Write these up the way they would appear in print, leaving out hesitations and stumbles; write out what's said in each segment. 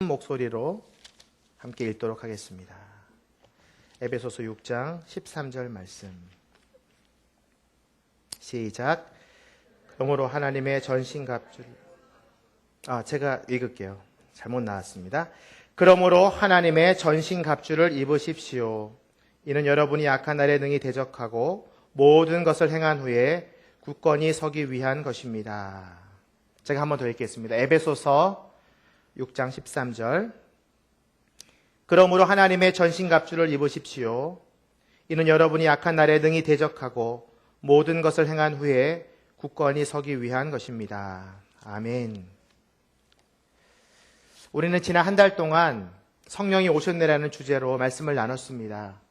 목소리로 함께 읽도록 하겠습니다. 에베소서 6장 13절 말씀. 시작. 그러므로 하나님의 전신갑주를 제가 읽을게요. 잘못 나왔습니다. 그러므로 하나님의 전신갑주를 입으십시오. 이는 여러분이 악한 날에 능히 대적하고 모든 것을 행한 후에 굳건히 서기 위한 것입니다. 제가 한 번 더 읽겠습니다. 에베소서 6장 13절. 그러므로 하나님의 전신갑주를 입으십시오. 이는 여러분이 악한 날에 능히 대적하고 모든 것을 행한 후에 굳건히 서기 위한 것입니다. 아멘. 우리는 지난 한 달 동안 성령이 오셨네라는 주제로 말씀을 나눴습니다.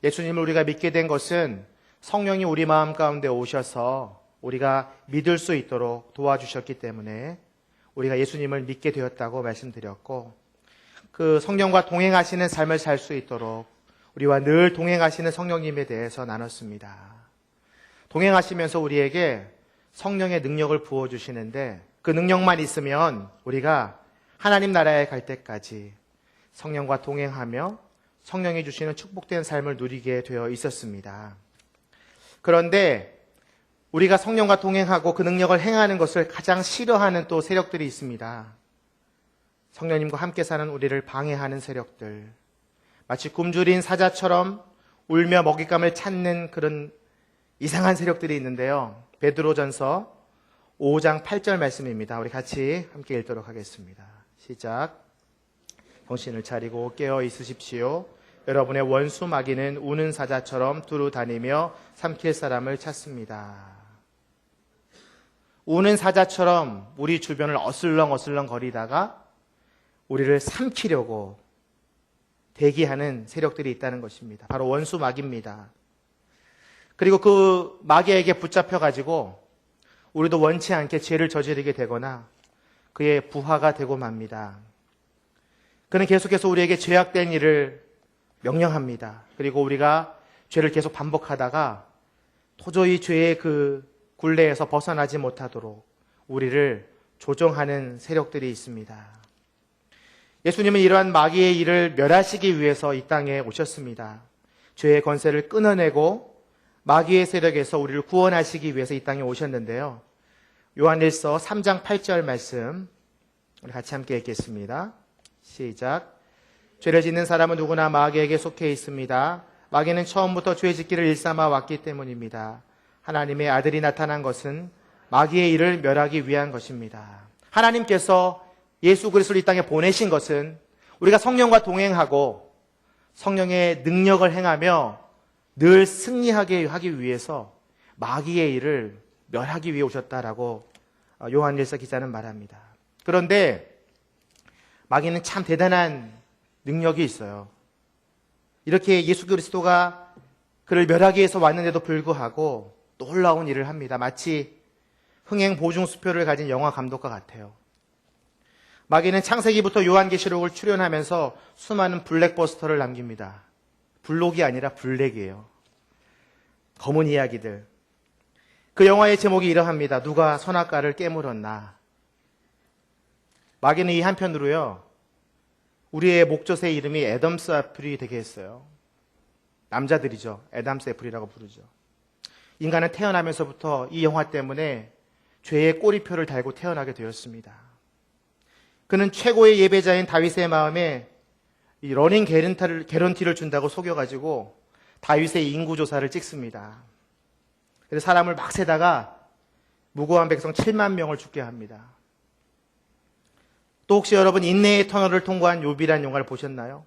예수님을 우리가 믿게 된 것은 성령이 우리 마음 가운데 오셔서 우리가 믿을 수 있도록 도와주셨기 때문에 우리가 예수님을 믿게 되었다고 말씀드렸고, 그 성령과 동행하시는 삶을 살 수 있도록 우리와 늘 동행하시는 성령님에 대해서 나눴습니다. 동행하시면서 우리에게 성령의 능력을 부어주시는데, 그 능력만 있으면 우리가 하나님 나라에 갈 때까지 성령과 동행하며 성령이 주시는 축복된 삶을 누리게 되어 있었습니다. 그런데 우리가 성령과 동행하고 그 능력을 행하는 것을 가장 싫어하는 또 세력들이 있습니다. 성령님과 함께 사는 우리를 방해하는 세력들. 마치 굶주린 사자처럼 울며 먹잇감을 찾는 그런 이상한 세력들이 있는데요. 베드로전서 5장 8절 말씀입니다. 우리 같이 함께 읽도록 하겠습니다. 시작. 정신을 차리고 깨어 있으십시오. 여러분의 원수 마귀는 우는 사자처럼 두루 다니며 삼킬 사람을 찾습니다. 우는 사자처럼 우리 주변을 어슬렁어슬렁 거리다가 우리를 삼키려고 대기하는 세력들이 있다는 것입니다. 바로 원수 마귀입니다. 그리고 그 마귀에게 붙잡혀가지고 우리도 원치 않게 죄를 저지르게 되거나 그의 부하가 되고 맙니다. 그는 계속해서 우리에게 죄악된 일을 명령합니다. 그리고 우리가 죄를 계속 반복하다가 도저히 죄의 그 굴레에서 벗어나지 못하도록 우리를 조종하는 세력들이 있습니다. 예수님은 이러한 마귀의 일을 멸하시기 위해서 이 땅에 오셨습니다. 죄의 권세를 끊어내고 마귀의 세력에서 우리를 구원하시기 위해서 이 땅에 오셨는데요. 요한일서 3장 8절 말씀 우리 같이 함께 읽겠습니다. 시작. 죄를 짓는 사람은 누구나 마귀에게 속해 있습니다. 마귀는 처음부터 죄 짓기를 일삼아 왔기 때문입니다. 하나님의 아들이 나타난 것은 마귀의 일을 멸하기 위한 것입니다. 하나님께서 예수 그리스도를 이 땅에 보내신 것은 우리가 성령과 동행하고 성령의 능력을 행하며 늘 승리하게 하기 위해서 마귀의 일을 멸하기 위해 오셨다라고 요한일서 기자는 말합니다. 그런데 마귀는 참 대단한 능력이 있어요. 이렇게 예수 그리스도가 그를 멸하기 위해서 왔는데도 불구하고 놀라운 일을 합니다. 마치 흥행 보증수표를 가진 영화 감독과 같아요. 마귀는 창세기부터 요한계시록을 출연하면서 수많은 블랙버스터를 남깁니다. 블록이 아니라 블랙이에요. 검은 이야기들. 그 영화의 제목이 이러합니다. 누가 선악과를 깨물었나. 마귀는 이 한편으로요, 우리의 목젖의 이름이 애덤스 애플이 되게 했어요. 남자들이죠. 애덤스 애플이라고 부르죠. 인간은 태어나면서부터 이 영화 때문에 죄의 꼬리표를 달고 태어나게 되었습니다. 그는 최고의 예배자인 다윗의 마음에 이 러닝 개런티를 준다고 속여가지고 다윗의 인구조사를 찍습니다. 그래서 사람을 막 세다가 무고한 백성 7만 명을 죽게 합니다. 또 혹시 여러분 인내의 터널을 통과한 욥이라는 영화를 보셨나요?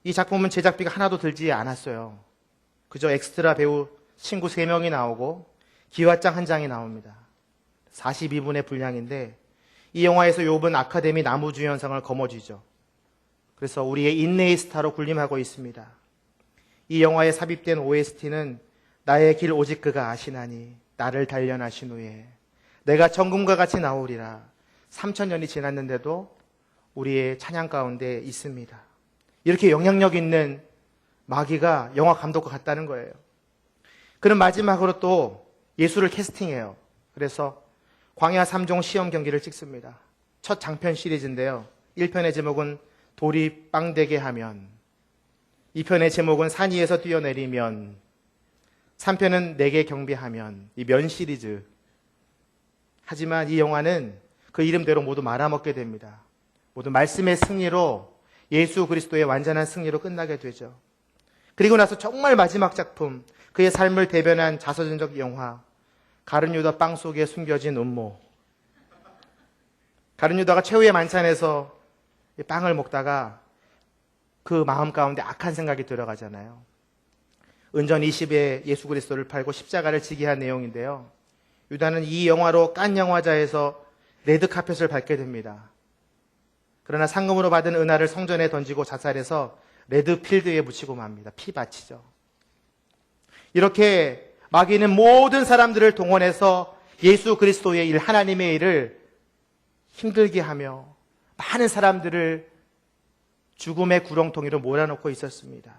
이 작품은 제작비가 하나도 들지 않았어요. 그저 엑스트라 배우 친구 3명이 나오고 기와장 한 장이 나옵니다. 42분의 분량인데 이 영화에서 욥은 아카데미 나무주연상을 거머쥐죠. 그래서 우리의 인내의 스타로 군림하고 있습니다. 이 영화에 삽입된 OST는 나의 길 오직 그가 아시나니 나를 단련하신 후에 내가 정금과 같이 나오리라. 3000년이 지났는데도 우리의 찬양 가운데 있습니다. 이렇게 영향력 있는 마귀가 영화 감독과 같다는 거예요. 그는 마지막으로 또 예수를 캐스팅해요. 그래서 광야 3종 시험 경기를 찍습니다. 첫 장편 시리즈인데요. 1편의 제목은 돌이 빵되게 하면, 2편의 제목은 산 위에서 뛰어내리면, 3편은 내게 경배하면, 이 면 시리즈. 하지만 이 영화는 그 이름대로 모두 말아먹게 됩니다. 모두 말씀의 승리로, 예수 그리스도의 완전한 승리로 끝나게 되죠. 그리고 나서 정말 마지막 작품, 그의 삶을 대변한 자서전적 영화, 가룟 유다 빵 속에 숨겨진 음모. 가룟 유다가 최후의 만찬에서 빵을 먹다가 그 마음 가운데 악한 생각이 들어가잖아요. 은전 20에 예수 그리스도를 팔고 십자가를 지게 한 내용인데요. 유다는 이 영화로 칸 영화제에서 레드카펫을 밟게 됩니다. 그러나 상금으로 받은 은하를 성전에 던지고 자살해서 레드필드에 묻히고 맙니다. 피바치죠. 이렇게 마귀는 모든 사람들을 동원해서 예수 그리스도의 일, 하나님의 일을 힘들게 하며 많은 사람들을 죽음의 구렁텅이로 몰아넣고 있었습니다.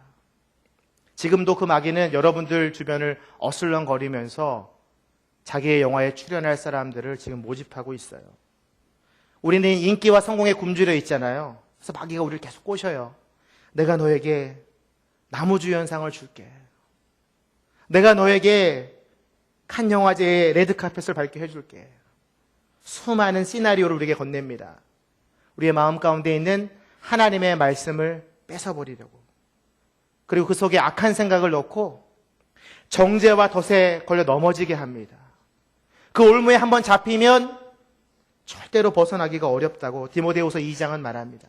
지금도 그 마귀는 여러분들 주변을 어슬렁거리면서 자기의 영화에 출연할 사람들을 지금 모집하고 있어요. 우리는 인기와 성공에 굶주려 있잖아요. 그래서 마귀가 우리를 계속 꼬셔요. 내가 너에게 나무주연상을 줄게. 내가 너에게 칸 영화제의 레드카펫을 밟게 해줄게. 수많은 시나리오를 우리에게 건넵니다. 우리의 마음 가운데 있는 하나님의 말씀을 뺏어버리려고. 그리고 그 속에 악한 생각을 넣고 정죄와 덫에 걸려 넘어지게 합니다. 그 올무에 한번 잡히면 절대로 벗어나기가 어렵다고 디모데후서 2장은 말합니다.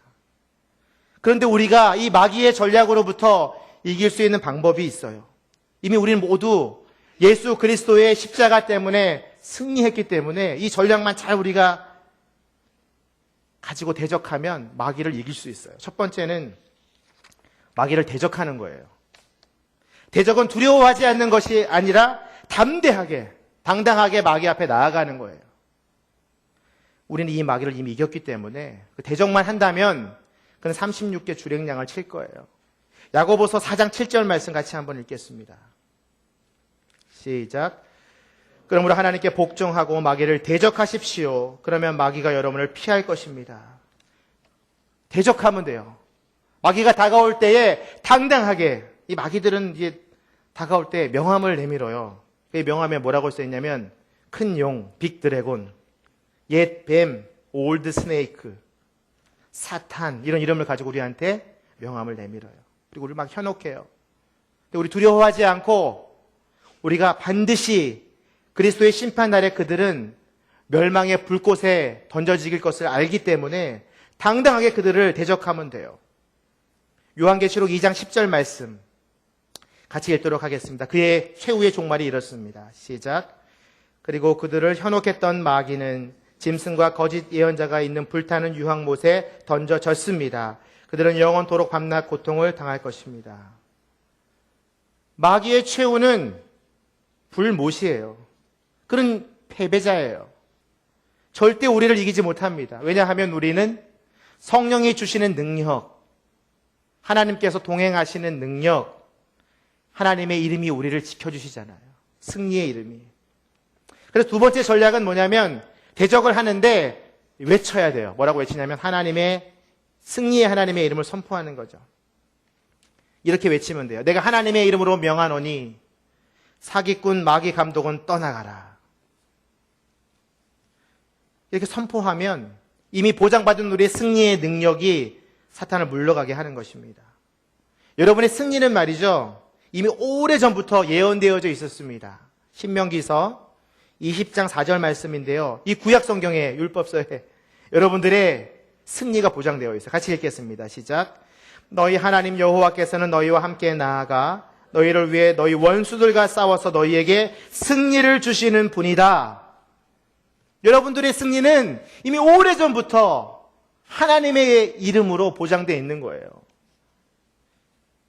그런데 우리가 이 마귀의 전략으로부터 이길 수 있는 방법이 있어요. 이미 우리는 모두 예수 그리스도의 십자가 때문에 승리했기 때문에 이 전략만 잘 우리가 가지고 대적하면 마귀를 이길 수 있어요. 첫 번째는 마귀를 대적하는 거예요. 대적은 두려워하지 않는 것이 아니라 담대하게, 당당하게 마귀 앞에 나아가는 거예요. 우리는 이 마귀를 이미 이겼기 때문에 그 대적만 한다면 그는 36개 주랭량을 칠 거예요. 야고보서 4장 7절 말씀 같이 한번 읽겠습니다. 시작. 그러므로 하나님께 복종하고 마귀를 대적하십시오. 그러면 마귀가 여러분을 피할 것입니다. 대적하면 돼요. 마귀가 다가올 때에 당당하게, 이 마귀들은 이제 다가올 때 명함을 내밀어요. 그 명함에 뭐라고 써있냐면 큰 용, 빅 드래곤, 옛 뱀, 올드 스네이크, 사탄, 이런 이름을 가지고 우리한테 명함을 내밀어요. 그리고 우리 막 현혹해요. 근데 우리 두려워하지 않고 우리가 반드시 그리스도의 심판날에 그들은 멸망의 불꽃에 던져지길 것을 알기 때문에 당당하게 그들을 대적하면 돼요. 요한계시록 2장 10절 말씀 같이 읽도록 하겠습니다. 그의 최후의 종말이 이렇습니다. 시작. 그리고 그들을 현혹했던 마귀는 짐승과 거짓 예언자가 있는 불타는 유황못에 던져졌습니다. 그들은 영원토록 밤낮 고통을 당할 것입니다. 마귀의 최후는 불못이에요. 그는 패배자예요. 절대 우리를 이기지 못합니다. 왜냐하면 우리는 성령이 주시는 능력, 하나님께서 동행하시는 능력, 하나님의 이름이 우리를 지켜주시잖아요. 승리의 이름이. 그래서 두 번째 전략은 뭐냐면 대적을 하는데 외쳐야 돼요. 뭐라고 외치냐면 승리의 하나님의 이름을 선포하는 거죠. 이렇게 외치면 돼요. 내가 하나님의 이름으로 명하노니 사기꾼 마귀 감독은 떠나가라. 이렇게 선포하면 이미 보장받은 우리의 승리의 능력이 사탄을 물러가게 하는 것입니다. 여러분의 승리는 말이죠, 이미 오래전부터 예언되어져 있었습니다. 신명기서 20장 4절 말씀인데요. 이 구약 성경의 율법서에 여러분들의 승리가 보장되어 있어요. 같이 읽겠습니다. 시작. 너희 하나님 여호와께서는 너희와 함께 나아가 너희를 위해 너희 원수들과 싸워서 너희에게 승리를 주시는 분이다. 여러분들의 승리는 이미 오래전부터 하나님의 이름으로 보장되어 있는 거예요.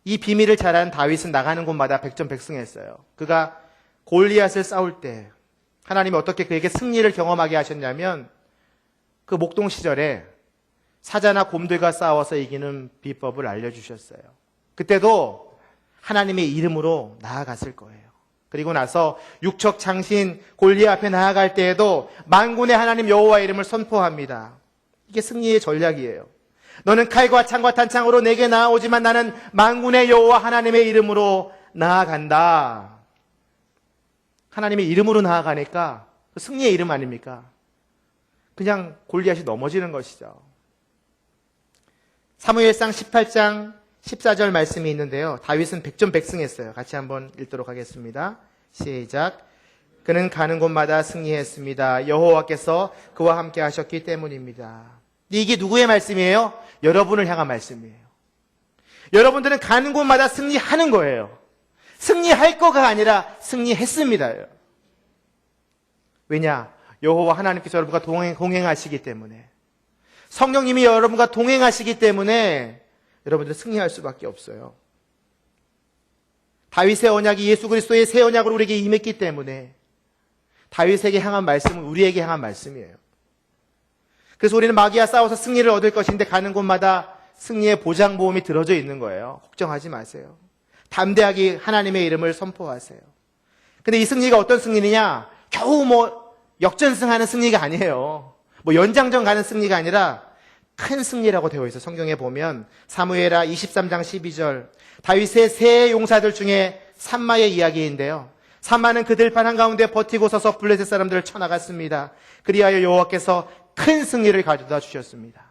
이 비밀을 잘 아는 다윗은 나가는 곳마다 백전백승했어요. 그가 골리앗을 싸울 때 하나님이 어떻게 그에게 승리를 경험하게 하셨냐면 그 목동 시절에 사자나 곰들과 싸워서 이기는 비법을 알려주셨어요. 그때도 하나님의 이름으로 나아갔을 거예요. 그리고 나서 육척 장신 골리앗 앞에 나아갈 때에도 만군의 하나님 여호와의 이름을 선포합니다. 이게 승리의 전략이에요. 너는 칼과 창과 탄창으로 내게 나아오지만 나는 만군의 여호와 하나님의 이름으로 나아간다. 하나님의 이름으로 나아가니까 승리의 이름 아닙니까? 그냥 골리앗이 넘어지는 것이죠. 사무엘상 18장 14절 말씀이 있는데요. 다윗은 백전백승했어요. 같이 한번 읽도록 하겠습니다. 시작. 그는 가는 곳마다 승리했습니다. 여호와께서 그와 함께 하셨기 때문입니다. 이게 누구의 말씀이에요? 여러분을 향한 말씀이에요. 여러분들은 가는 곳마다 승리하는 거예요. 승리할 거가 아니라 승리했습니다. 왜냐? 여호와 하나님께서 여러분과 동행하시기 때문에, 성령님이 여러분과 동행하시기 때문에 여러분들은 승리할 수밖에 없어요. 다윗의 언약이 예수 그리스도의 새 언약으로 우리에게 임했기 때문에 다윗에게 향한 말씀은 우리에게 향한 말씀이에요. 그래서 우리는 마귀와 싸워서 승리를 얻을 것인데 가는 곳마다 승리의 보장보험이 들어져 있는 거예요. 걱정하지 마세요. 담대하게 하나님의 이름을 선포하세요. 근데 이 승리가 어떤 승리냐? 겨우 역전승하는 승리가 아니에요. 연장전 가는 승리가 아니라 큰 승리라고 되어 있어요. 성경에 보면 사무엘하 23장 12절, 다윗의 세 용사들 중에 삼마의 이야기인데요. 삼마는 그 들판 한가운데 버티고 서서 블레셋 사람들을 쳐나갔습니다. 그리하여 여호와께서 큰 승리를 가져다 주셨습니다.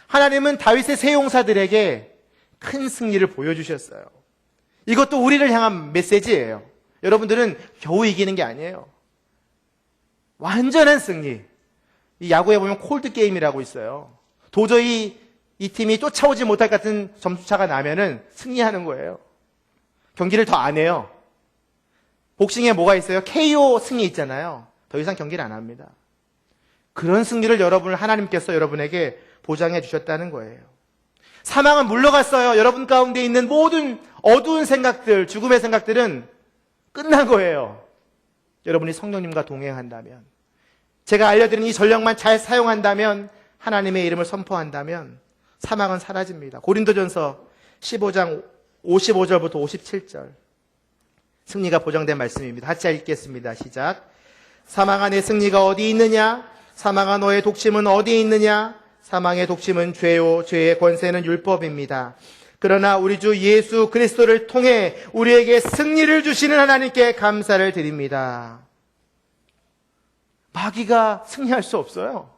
하나님은 다윗의 세 용사들에게 큰 승리를 보여주셨어요. 이것도 우리를 향한 메시지예요. 여러분들은 겨우 이기는 게 아니에요. 완전한 승리. 이 야구에 보면 콜드 게임이라고 있어요. 도저히 이 팀이 쫓아오지 못할 것 같은 점수차가 나면은 승리하는 거예요. 경기를 더 안 해요. 복싱에 뭐가 있어요? KO 승리 있잖아요. 더 이상 경기를 안 합니다. 그런 승리를 하나님께서 여러분에게 보장해 주셨다는 거예요. 사망은 물러갔어요. 여러분 가운데 있는 모든 어두운 생각들, 죽음의 생각들은 끝난 거예요. 여러분이 성령님과 동행한다면, 제가 알려드린 이 전략만 잘 사용한다면, 하나님의 이름을 선포한다면 사망은 사라집니다. 고린도전서 15장 55절부터 57절 승리가 보장된 말씀입니다. 같이 읽겠습니다. 시작. 사망아 내 승리가 어디 있느냐? 사망아 너의 독침은 어디 있느냐? 사망의 독침은 죄요 죄의 권세는 율법입니다. 그러나 우리 주 예수 그리스도를 통해 우리에게 승리를 주시는 하나님께 감사를 드립니다. 마귀가 승리할 수 없어요.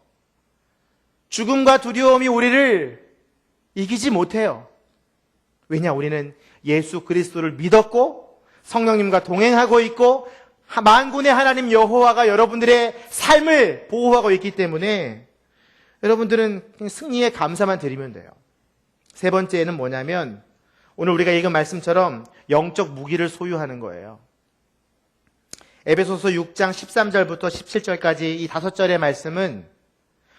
죽음과 두려움이 우리를 이기지 못해요. 왜냐? 우리는 예수 그리스도를 믿었고 성령님과 동행하고 있고 만군의 하나님 여호와가 여러분들의 삶을 보호하고 있기 때문에 여러분들은 그냥 승리에 감사만 드리면 돼요. 세 번째는 뭐냐면 오늘 우리가 읽은 말씀처럼 영적 무기를 소유하는 거예요. 에베소서 6장 13절부터 17절까지 이 5절의 말씀은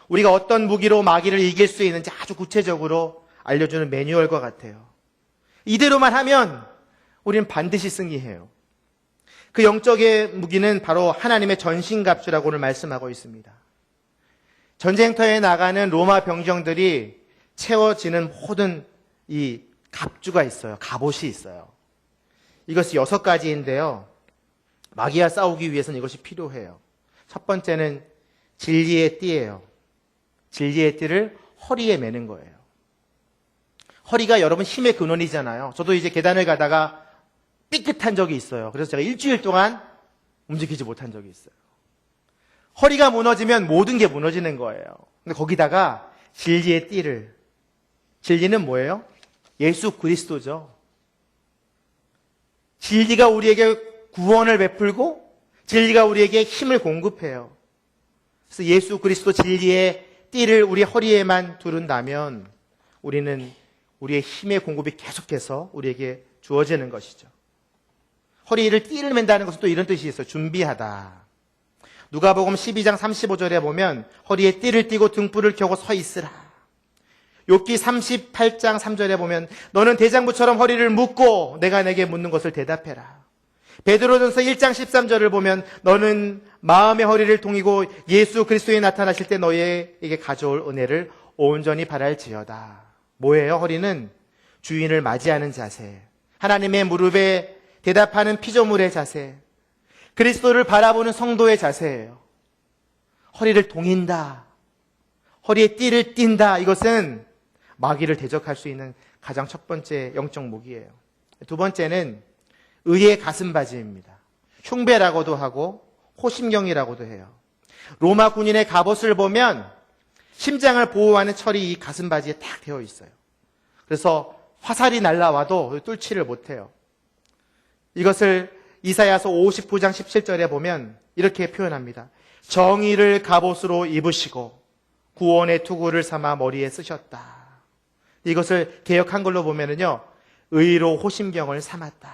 우리가 어떤 무기로 마귀를 이길 수 있는지 아주 구체적으로 알려주는 매뉴얼과 같아요. 이대로만 하면 우리는 반드시 승리해요. 그 영적의 무기는 바로 하나님의 전신갑주라고 오늘 말씀하고 있습니다. 전쟁터에 나가는 로마 병정들이 채워지는 모든 이 갑주가 있어요. 갑옷이 있어요. 이것이 6가지인데요. 마귀와 싸우기 위해서는 이것이 필요해요. 첫 번째는 진리의 띠예요. 진리의 띠를 허리에 매는 거예요. 허리가 여러분 힘의 근원이잖아요. 저도 이제 계단을 가다가 삐끗한 적이 있어요. 그래서 제가 일주일 동안 움직이지 못한 적이 있어요. 허리가 무너지면 모든 게 무너지는 거예요. 근데 거기다가 진리의 띠를, 진리는 뭐예요? 예수 그리스도죠. 진리가 우리에게 구원을 베풀고 진리가 우리에게 힘을 공급해요. 그래서 예수 그리스도 진리의 띠를 우리 허리에만 두른다면 우리는 우리의 힘의 공급이 계속해서 우리에게 주어지는 것이죠. 허리를 띠를 맨다는 것은 또 이런 뜻이 있어요. 준비하다. 누가복음 12장 35절에 보면 허리에 띠를 띠고 등불을 켜고 서 있으라. 욥기 38장 3절에 보면 너는 대장부처럼 허리를 묶고 내가 내게 묻는 것을 대답해라. 베드로전서 1장 13절을 보면 너는 마음의 허리를 동이고 예수 그리스도에 나타나실 때 너희에게 가져올 은혜를 온전히 바랄지어다. 뭐예요? 허리는 주인을 맞이하는 자세, 하나님의 무릎에 대답하는 피조물의 자세, 그리스도를 바라보는 성도의 자세예요. 허리를 동인다. 허리에 띠를 띈다. 이것은 마귀를 대적할 수 있는 가장 첫 번째 영적 무기예요. 두 번째는 의의 가슴바지입니다. 흉배라고도 하고 호심경이라고도 해요. 로마 군인의 갑옷을 보면 심장을 보호하는 철이 이 가슴바지에 딱 되어 있어요. 그래서 화살이 날라와도 뚫지를 못해요. 이것을 이사야서 59장 17절에 보면 이렇게 표현합니다. 정의를 갑옷으로 입으시고 구원의 투구를 삼아 머리에 쓰셨다. 이것을 개역 한글로 보면은요, 의로 호심경을 삼았다.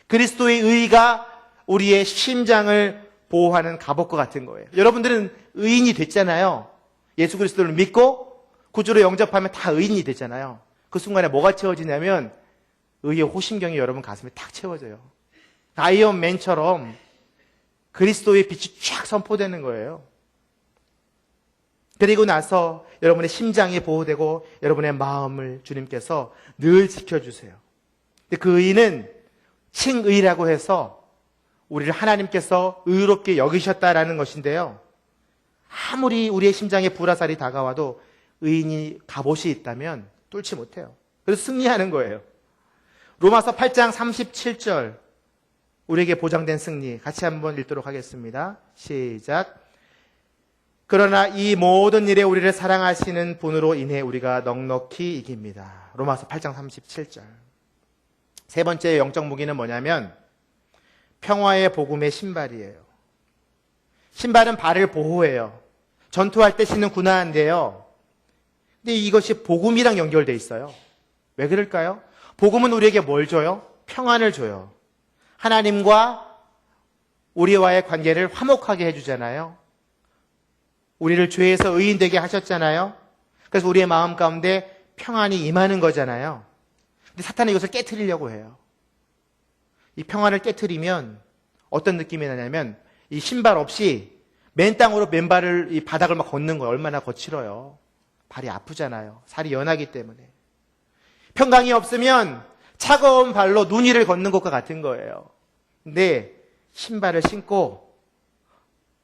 그리스도의 의가 우리의 심장을 보호하는 갑옷과 같은 거예요. 여러분들은 의인이 됐잖아요. 예수 그리스도를 믿고 구주로 영접하면 다 의인이 되잖아요. 그 순간에 뭐가 채워지냐면 의의 호심경이 여러분 가슴에 딱 채워져요. 아이언맨처럼 그리스도의 빛이 쫙 선포되는 거예요. 그리고 나서 여러분의 심장이 보호되고 여러분의 마음을 주님께서 늘 지켜주세요. 근데 그 의는 칭의라고 해서 우리를 하나님께서 의롭게 여기셨다라는 것인데요. 아무리 우리의 심장에 불화살이 다가와도 의인이 갑옷이 있다면 뚫지 못해요. 그래서 승리하는 거예요. 로마서 8장 37절 우리에게 보장된 승리 같이 한번 읽도록 하겠습니다. 시작. 그러나 이 모든 일에 우리를 사랑하시는 분으로 인해 우리가 넉넉히 이깁니다. 로마서 8장 37절. 세 번째 영적 무기는 뭐냐면 평화의 복음의 신발이에요. 신발은 발을 보호해요. 전투할 때 신는 군화인데요. 근데 이것이 복음이랑 연결되어 있어요. 왜 그럴까요? 복음은 우리에게 뭘 줘요? 평안을 줘요. 하나님과 우리와의 관계를 화목하게 해주잖아요. 우리를 죄에서 의인되게 하셨잖아요. 그래서 우리의 마음 가운데 평안이 임하는 거잖아요. 근데 사탄은 이것을 깨트리려고 해요. 이 평안을 깨트리면 어떤 느낌이 나냐면 이 신발 없이 맨 땅으로 맨발을 이 바닥을 막 걷는 거예요. 얼마나 거칠어요. 발이 아프잖아요. 살이 연하기 때문에. 평강이 없으면 차가운 발로 눈 위를 걷는 것과 같은 거예요. 근데 신발을 신고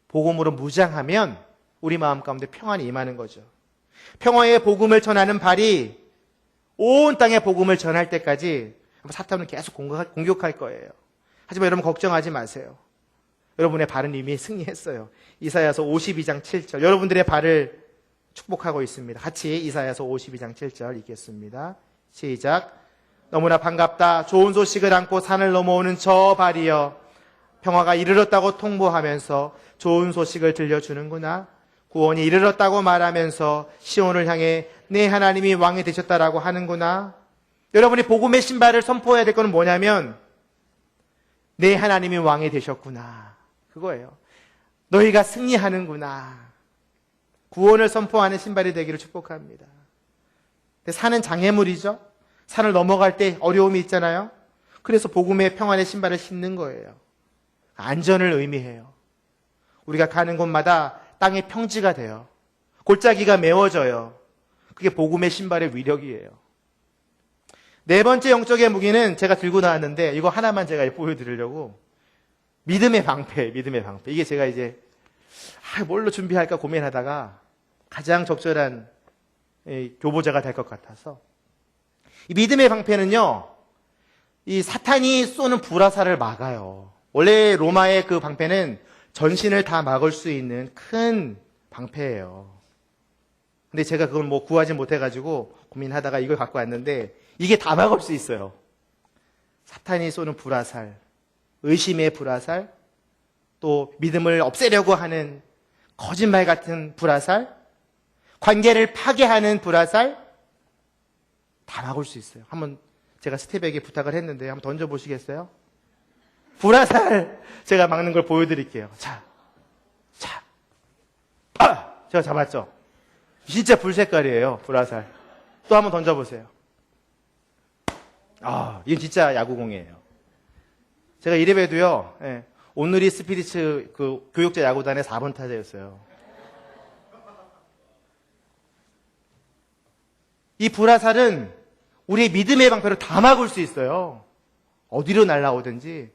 복음으로 무장하면 우리 마음 가운데 평안이 임하는 거죠. 평화의 복음을 전하는 발이 온 땅에 복음을 전할 때까지 사탄은 계속 공격할 거예요. 하지만 여러분 걱정하지 마세요. 여러분의 발은 이미 승리했어요. 이사야서 52장 7절. 여러분들의 발을 축복하고 있습니다. 같이 이사야서 52장 7절 읽겠습니다. 시작. 너무나 반갑다. 좋은 소식을 안고 산을 넘어오는 저 발이여. 평화가 이르렀다고 통보하면서 좋은 소식을 들려주는구나. 구원이 이르렀다고 말하면서 시온을 향해 내 하나님이 왕이 되셨다라고 하는구나. 여러분이 복음의 신발을 선포해야 될 것은 뭐냐면 내 하나님이 왕이 되셨구나. 그거예요. 너희가 승리하는구나. 구원을 선포하는 신발이 되기를 축복합니다. 근데 산은 장애물이죠. 산을 넘어갈 때 어려움이 있잖아요. 그래서 복음의 평안의 신발을 신는 거예요. 안전을 의미해요. 우리가 가는 곳마다 땅의 평지가 돼요. 골짜기가 메워져요. 그게 복음의 신발의 위력이에요. 네 번째 영적의 무기는 제가 들고 나왔는데 이거 하나만 제가 보여드리려고 믿음의 방패. 이게 제가 이제 뭘로 준비할까 고민하다가 가장 적절한 교보자가 될 것 같아서 이 믿음의 방패는요, 이 사탄이 쏘는 불화살을 막아요. 원래 로마의 그 방패는 전신을 다 막을 수 있는 큰 방패예요. 근데 제가 그걸 뭐 구하지 못해가지고 고민하다가 이걸 갖고 왔는데 이게 다 막을 수 있어요. 사탄이 쏘는 불화살, 의심의 불화살, 또 믿음을 없애려고 하는 거짓말 같은 불화살, 관계를 파괴하는 불화살, 다 막을 수 있어요. 한번 제가 스텝에게 부탁을 했는데 한번 던져보시겠어요? 불화살 제가 막는 걸 보여드릴게요. 자, 제가 잡았죠? 진짜 불색깔이에요, 불화살. 또 한번 던져보세요. 이건 진짜 야구공이에요. 제가 이래봬도요, 온누리 스피리츠 그 교육자 야구단의 4번 타자였어요. 이 불화살은 우리의 믿음의 방패로 다 막을 수 있어요. 어디로 날아오든지.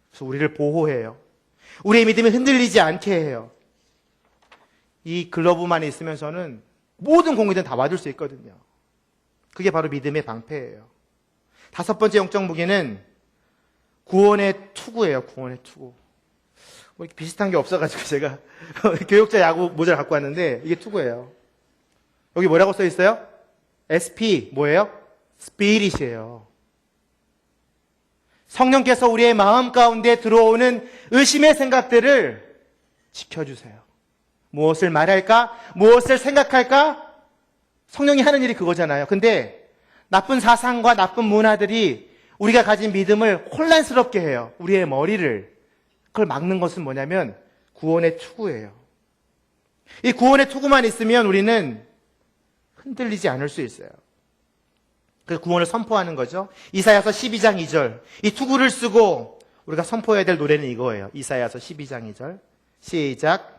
그래서 우리를 보호해요. 우리의 믿음이 흔들리지 않게 해요. 이 글러브만 있으면서는 모든 공격은 다 받을 수 있거든요. 그게 바로 믿음의 방패예요. 다섯 번째 영적 무기는 구원의 투구예요. 구원의 투구. 뭐 이렇게 비슷한 게 없어가지고 제가 교육자 야구 모자를 갖고 왔는데 이게 투구예요. 여기 뭐라고 써 있어요? SP 뭐예요? 스피릿이에요. 성령께서 우리의 마음 가운데 들어오는 의심의 생각들을 지켜주세요. 무엇을 말할까? 무엇을 생각할까? 성령이 하는 일이 그거잖아요. 근데 나쁜 사상과 나쁜 문화들이 우리가 가진 믿음을 혼란스럽게 해요. 우리의 머리를. 그걸 막는 것은 뭐냐면 구원의 투구예요. 이 구원의 투구만 있으면 우리는 흔들리지 않을 수 있어요. 그래서 구원을 선포하는 거죠. 이사야서 12장 2절. 이 투구를 쓰고 우리가 선포해야 될 노래는 이거예요. 이사야서 12장 2절. 시작.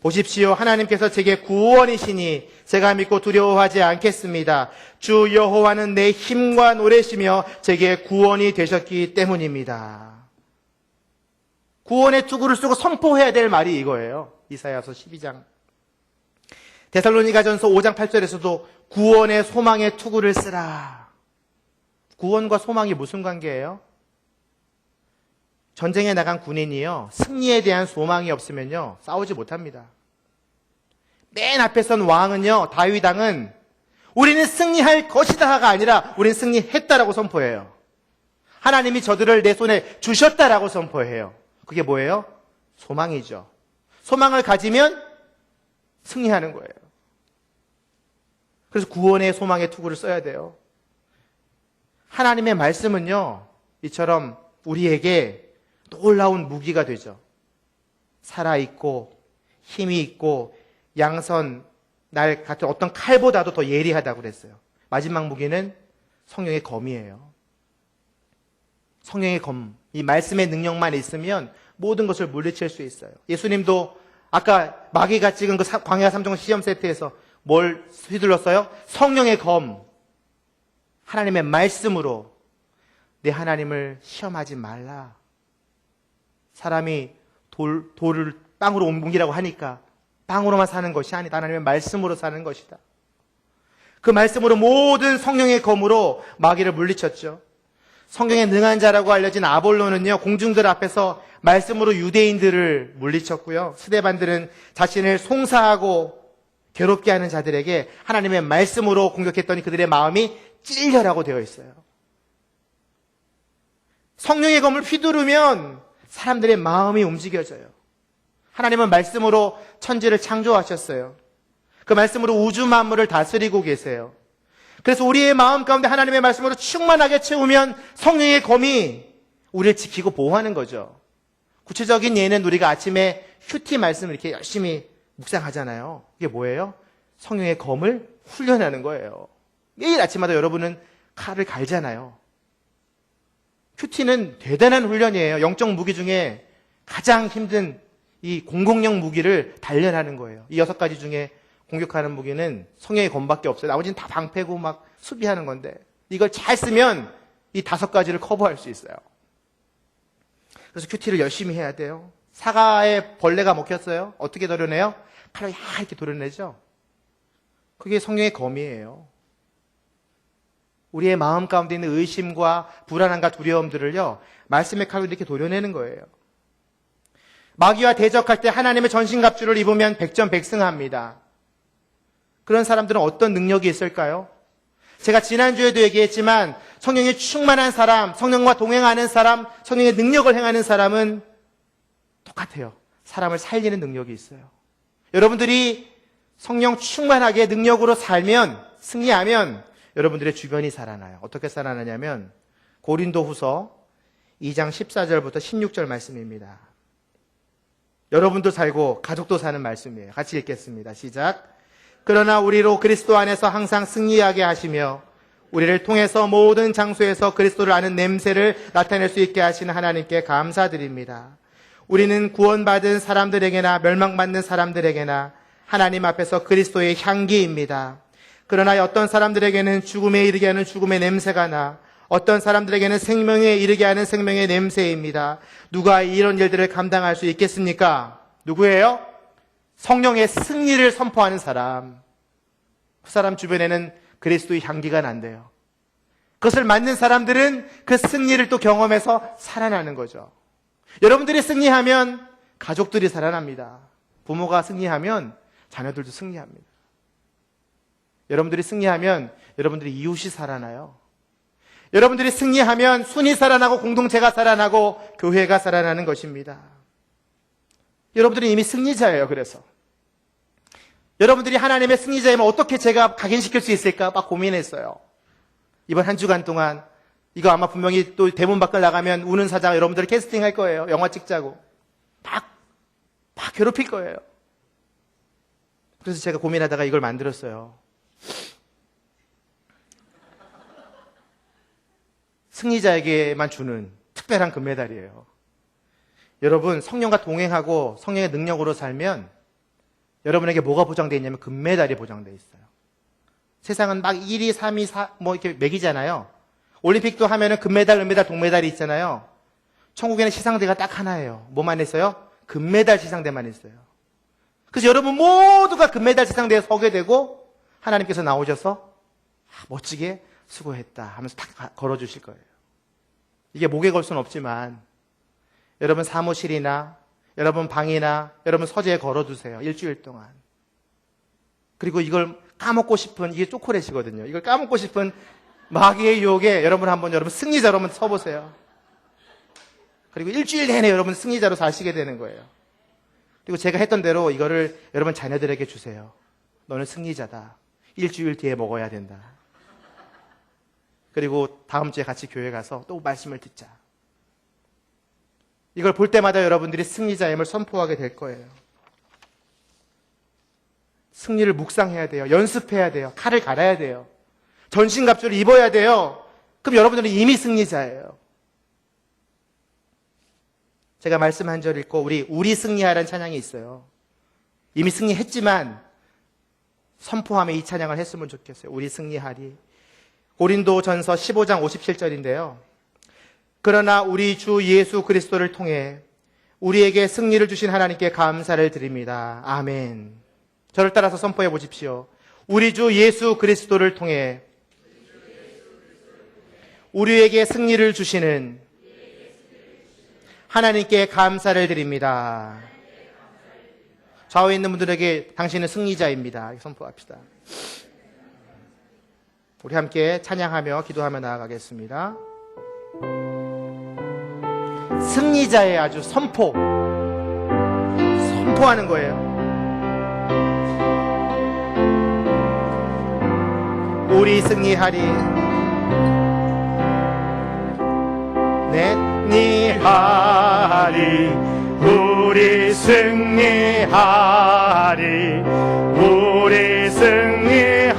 보십시오. 하나님께서 제게 구원이시니 제가 믿고 두려워하지 않겠습니다. 주 여호와는 내 힘과 노래시며 제게 구원이 되셨기 때문입니다. 구원의 투구를 쓰고 선포해야 될 말이 이거예요. 이사야서 12장. 데살로니가전서 5장 8절에서도 구원의 소망의 투구를 쓰라. 구원과 소망이 무슨 관계예요? 전쟁에 나간 군인이요, 승리에 대한 소망이 없으면요 싸우지 못합니다. 맨 앞에 선 왕은요, 다윗 왕은 우리는 승리할 것이다가 아니라 우리는 승리했다라고 선포해요. 하나님이 저들을 내 손에 주셨다라고 선포해요. 그게 뭐예요? 소망이죠. 소망을 가지면 승리하는 거예요. 그래서 구원의 소망의 투구를 써야 돼요. 하나님의 말씀은요, 이처럼 우리에게 놀라운 무기가 되죠. 살아있고 힘이 있고 양선 날 같은 어떤 칼보다도 더 예리하다고 그랬어요. 마지막 무기는 성령의 검이에요. 성령의 검, 이 말씀의 능력만 있으면 모든 것을 물리칠 수 있어요. 예수님도 아까 마귀가 찍은 그 광야 3종 시험 세트에서 뭘 휘둘렀어요? 성령의 검, 하나님의 말씀으로 내 하나님을 시험하지 말라. 사람이 돌을 빵으로 옮기라고 하니까 빵으로만 사는 것이 아니다. 하나님의 말씀으로 사는 것이다. 그 말씀으로 모든 성령의 검으로 마귀를 물리쳤죠. 성경에 능한 자라고 알려진 아볼로는요, 공중들 앞에서 말씀으로 유대인들을 물리쳤고요. 스데반들은 자신을 송사하고 괴롭게 하는 자들에게 하나님의 말씀으로 공격했더니 그들의 마음이 찔려라고 되어 있어요. 성령의 검을 휘두르면 사람들의 마음이 움직여져요. 하나님은 말씀으로 천지를 창조하셨어요. 그 말씀으로 우주 만물을 다스리고 계세요. 그래서 우리의 마음 가운데 하나님의 말씀으로 충만하게 채우면 성령의 검이 우리를 지키고 보호하는 거죠. 구체적인 예는 우리가 아침에 휴티 말씀을 이렇게 열심히 묵상하잖아요. 이게 뭐예요? 성령의 검을 훈련하는 거예요. 매일 아침마다 여러분은 칼을 갈잖아요. 큐티는 대단한 훈련이에요. 영적 무기 중에 가장 힘든 이 공공력 무기를 단련하는 거예요. 이 6가지 중에 공격하는 무기는 성령의 검밖에 없어요. 나머지는 다 방패고 막 수비하는 건데 이걸 잘 쓰면 이 5가지를 커버할 수 있어요. 그래서 큐티를 열심히 해야 돼요. 사과에 벌레가 먹혔어요. 어떻게 도려내요? 칼로 이렇게 도려내죠. 그게 성령의 검이에요. 우리의 마음 가운데 있는 의심과 불안함과 두려움들을요, 말씀의 칼로 이렇게 도려내는 거예요. 마귀와 대적할 때 하나님의 전신갑주를 입으면 백전백승합니다. 그런 사람들은 어떤 능력이 있을까요? 제가 지난주에도 얘기했지만 성령이 충만한 사람, 성령과 동행하는 사람, 성령의 능력을 행하는 사람은 똑같아요. 사람을 살리는 능력이 있어요. 여러분들이 성령 충만하게 능력으로 살면, 승리하면 여러분들의 주변이 살아나요. 어떻게 살아나냐면 고린도후서 2장 14절부터 16절 말씀입니다. 여러분도 살고 가족도 사는 말씀이에요. 같이 읽겠습니다. 시작. 그러나 우리로 그리스도 안에서 항상 승리하게 하시며 우리를 통해서 모든 장소에서 그리스도를 아는 냄새를 나타낼 수 있게 하시는 하나님께 감사드립니다. 우리는 구원받은 사람들에게나 멸망받는 사람들에게나 하나님 앞에서 그리스도의 향기입니다. 그러나 어떤 사람들에게는 죽음에 이르게 하는 죽음의 냄새가 나 어떤 사람들에게는 생명에 이르게 하는 생명의 냄새입니다. 누가 이런 일들을 감당할 수 있겠습니까? 누구예요? 성령의 승리를 선포하는 사람, 그 사람 주변에는 그리스도의 향기가 난대요. 그것을 맞는 사람들은 그 승리를 또 경험해서 살아나는 거죠. 여러분들이 승리하면 가족들이 살아납니다. 부모가 승리하면 자녀들도 승리합니다. 여러분들이 승리하면 여러분들이 이웃이 살아나요. 여러분들이 승리하면 순이 살아나고 공동체가 살아나고 교회가 살아나는 것입니다. 여러분들은 이미 승리자예요. 그래서 여러분들이 하나님의 승리자이면 어떻게 제가 각인시킬 수 있을까 막 고민했어요. 이번 한 주간 동안 이거 아마 분명히 또 대문 밖을 나가면 우는 사자 여러분들 캐스팅할 거예요. 영화 찍자고 막 괴롭힐 거예요. 그래서 제가 고민하다가 이걸 만들었어요. 승리자에게만 주는 특별한 금메달이에요. 여러분, 성령과 동행하고 성령의 능력으로 살면 여러분에게 뭐가 보장되어 있냐면 금메달이 보장되어 있어요. 세상은 막 1위, 3위, 4, 뭐 이렇게 매기잖아요. 올림픽도 하면은 금메달, 은메달, 동메달이 있잖아요. 천국에는 시상대가 딱 하나예요. 뭐만 있어요? 금메달 시상대만 있어요. 그래서 여러분 모두가 금메달 시상대에 서게 되고 하나님께서 나오셔서 멋지게 수고했다 하면서 탁 걸어주실 거예요. 이게 목에 걸 수는 없지만 여러분 사무실이나 여러분 방이나 여러분 서재에 걸어두세요. 일주일 동안. 그리고 이걸 까먹고 싶은, 이게 초콜릿이거든요. 이걸 까먹고 싶은 마귀의 유혹에 여러분 승리자로 한번 서보세요. 그리고 일주일 내내 여러분 승리자로 사시게 되는 거예요. 그리고 제가 했던 대로 이거를 여러분 자녀들에게 주세요. 너는 승리자다. 일주일 뒤에 먹어야 된다. 그리고 다음 주에 같이 교회 가서 또 말씀을 듣자. 이걸 볼 때마다 여러분들이 승리자임을 선포하게 될 거예요. 승리를 묵상해야 돼요. 연습해야 돼요. 칼을 갈아야 돼요. 전신갑주를 입어야 돼요. 그럼 여러분들은 이미 승리자예요. 제가 말씀 한 절 읽고 우리 승리하라는 찬양이 있어요. 이미 승리했지만 선포하며 이 찬양을 했으면 좋겠어요. 우리 승리하리. 고린도전서 15장 57절인데요. 그러나 우리 주 예수 그리스도를 통해 우리에게 승리를 주신 하나님께 감사를 드립니다. 아멘. 저를 따라서 선포해 보십시오. 우리 주 예수 그리스도를 통해 우리에게 승리를 주시는 하나님께 감사를 드립니다. 좌우에 있는 분들에게 당신은 승리자입니다. 선포합시다. 우리 함께 찬양하며 기도하며 나아가겠습니다. 승리자의 아주 선포하는 거예요. 우리 승리하리. 승리하리. 우리 승리하리. 우리 승리하리.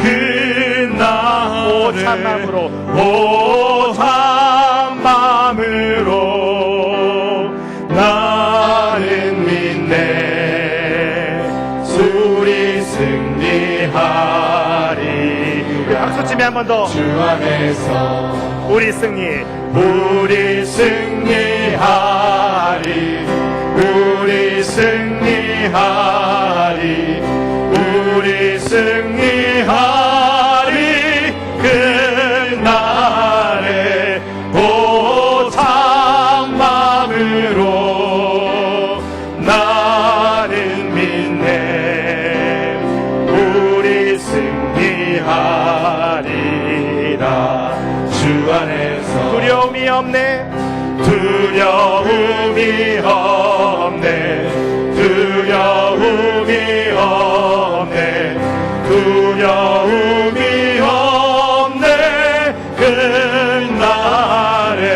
그 참마음으로 참마음으로 나는 믿네. 우리 승리하리. 우리 박수 치며 한 번 더. 주 안에서 우리 승리하리. 우리 승리하리. 우리 승리하리. 그날에 참마음으로 나는 믿네. 우리 승리하리라. 주 안에서 두려움이 없네. 두려움이 없네. 두려움이 없네. 두려움이 없네. 그날에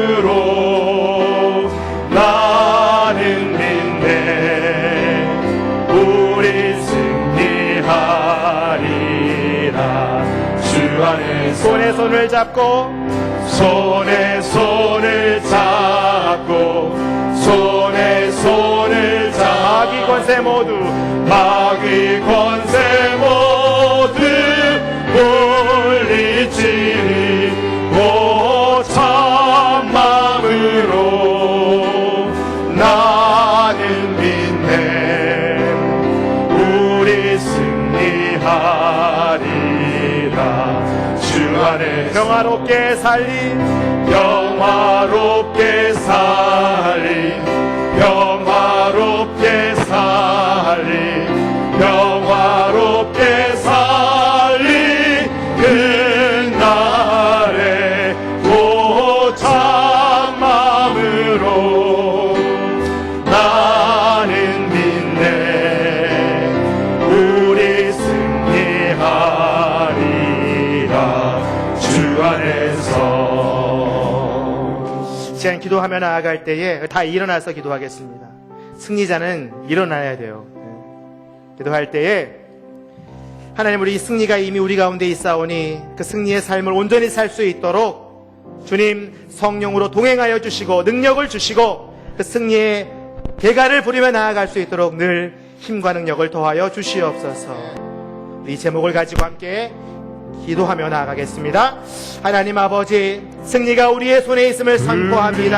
참마음으로 나는 믿네. 우리 승리하리라. 주 안에서 손에 손을 잡고 손에 손을 잡고 손에 손을 잡고 마귀 권세 모두 마귀 권세 모두 물리치리. 참마음으로 안에 평화롭게 살리 평화롭게 살리 평화롭게 살리 평화롭게 살리 그날에 고참 마음으로 나는 믿네 우리 승리하리라 주 안에서. 시간 기도하며 나아갈 때에 다 일어나서 기도하겠습니다. 승리자는 일어나야 돼요. 기도할 때에 하나님 우리 승리가 이미 우리 가운데 있사오니 그 승리의 삶을 온전히 살 수 있도록 주님 성령으로 동행하여 주시고 능력을 주시고 그 승리의 대가를 부리며 나아갈 수 있도록 늘 힘과 능력을 더하여 주시옵소서. 이 제목을 가지고 함께 기도하며 나아가겠습니다. 하나님 아버지, 승리가 우리의 손에 있음을 선포합니다.